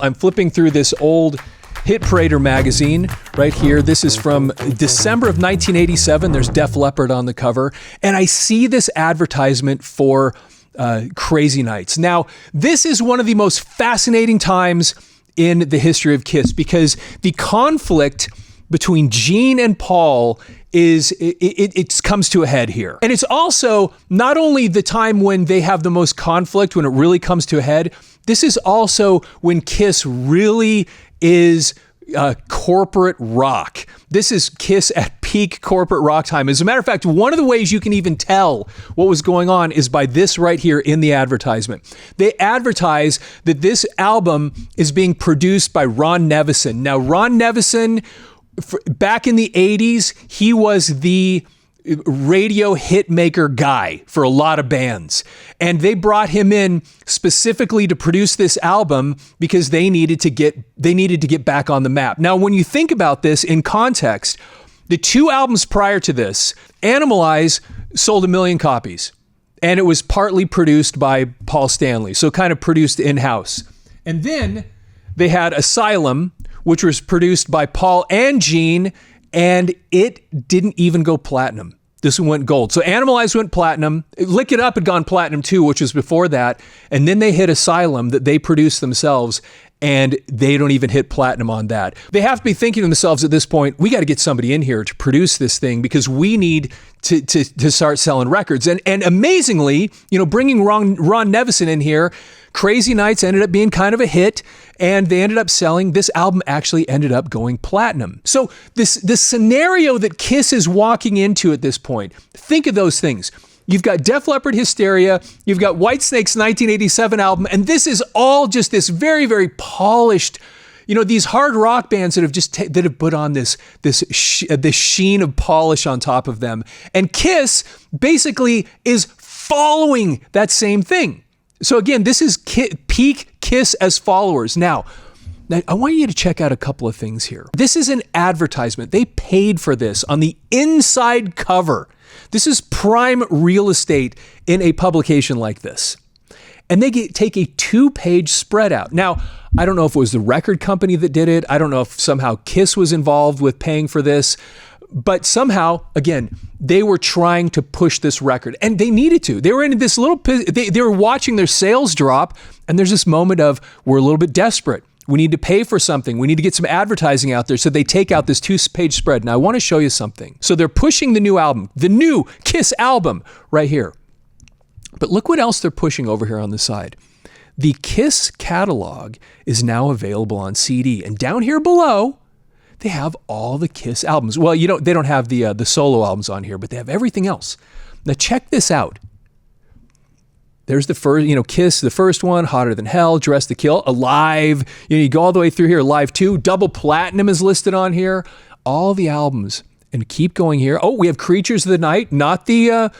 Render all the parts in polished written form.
I'm flipping through this old Hit Parader magazine right here. This is from December of 1987. There's Def Leppard on the cover. And I see this advertisement for Crazy Nights. Now, this is one of the most fascinating times in the history of KISS because the conflict between Gene and Paul it comes to a head here. And it's also not only the time when they have the most conflict, when it really comes to a head, this is also when KISS really is corporate rock. This is KISS at peak corporate rock time. As a matter of fact, one of the ways you can even tell what was going on is by this right here in the advertisement. They advertise that this album is being produced by Ron Nevison. Now, Ron Nevison, back in the 80s, he was the radio hit maker guy for a lot of bands. And they brought him in specifically to produce this album because they needed to get back on the map. Now, when you think about this in context, the two albums prior to this, Animalize sold 1 million copies. And it was partly produced by Paul Stanley, so kind of produced in-house. And then they had Asylum, which was produced by Paul and Gene, and it didn't even go platinum. This one went gold. So Animalize went platinum. Lick It Up had gone platinum too, which was before that. And then they hit Asylum that they produced themselves, and they don't even hit platinum on that. They have to be thinking to themselves at this point, we got to get somebody in here to produce this thing because we need to start selling records. And amazingly, bringing Ron Nevison in here, Crazy Nights ended up being kind of a hit, and they ended up selling. This album actually ended up going platinum. So this scenario that KISS is walking into at this point, think of those things. You've got Def Leppard Hysteria, you've got Whitesnake's 1987 album, and this is all just this very, very polished, these hard rock bands that have put on this sheen of polish on top of them. And KISS basically is following that same thing. So again, this is peak KISS as followers. Now, I want you to check out a couple of things here. This is an advertisement. They paid for this on the inside cover. This is prime real estate in a publication like this. And they take a 2-page spread out. Now, I don't know if it was the record company that did it. I don't know if somehow KISS was involved with paying for this. But somehow, again, they were trying to push this record, and they needed to. They were in this they were watching their sales drop, and there's this moment of, we're a little bit desperate. We need to pay for something. We need to get some advertising out there. So they take out this 2-page spread. Now, I want to show you something. So they're pushing the new album, the new KISS album right here. But look what else they're pushing over here on the side. The KISS catalog is now available on CD, and down here below, they have all the KISS albums. Well, they don't have the solo albums on here, but they have everything else. Now check this out. There's the first, KISS, the first one, Hotter Than Hell, Dress to Kill, Alive. You go all the way through here, Alive 2, Double Platinum is listed on here. All the albums, and keep going here. Oh, we have Creatures of the Night, not the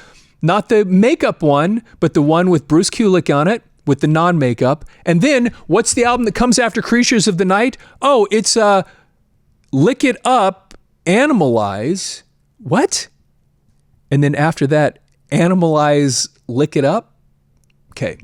makeup one, but the one with Bruce Kulick on it, with the non-makeup. And then what's the album that comes after Creatures of the Night? Oh, it's Lick It Up, Animalize. What? And then after that, Animalize, Lick It Up? Okay.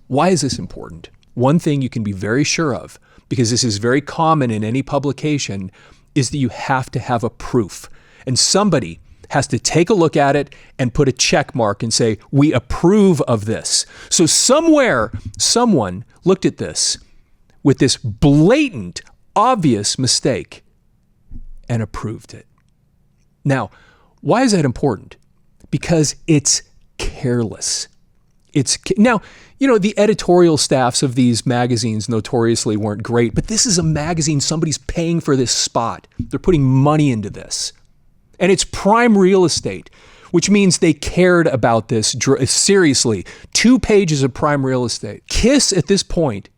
Why is this important? One thing you can be very sure of, because this is very common in any publication, is that you have to have a proof. And somebody has to take a look at it and put a check mark and say, we approve of this. So somewhere, someone looked at this with this blatant, obvious mistake and approved it. Now, why is that important? Because it's careless. The editorial staffs of these magazines notoriously weren't great, but this is a magazine, somebody's paying for this spot. They're putting money into this. And it's prime real estate, which means they cared about this seriously. 2 pages of prime real estate. KISS at this point,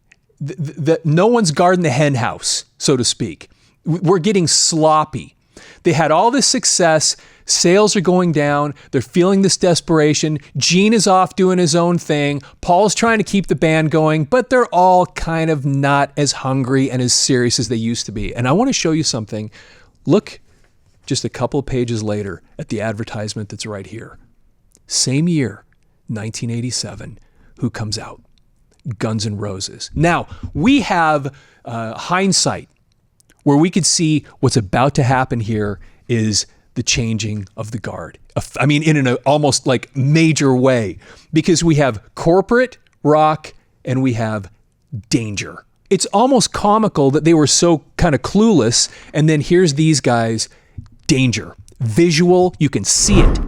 no one's guarding the hen house, so to speak. We're getting sloppy. They had all this success. Sales are going down. They're feeling this desperation. Gene is off doing his own thing. Paul's trying to keep the band going, but they're all kind of not as hungry and as serious as they used to be. And I want to show you something. Look just a couple of pages later at the advertisement that's right here. Same year, 1987. Who comes out? Guns N' Roses. Now, we have hindsight where we could see what's about to happen here is the changing of the guard. I mean, in an almost like major way, because we have corporate rock and we have danger. It's almost comical that they were so kind of clueless. And then here's these guys, danger, visual, you can see it.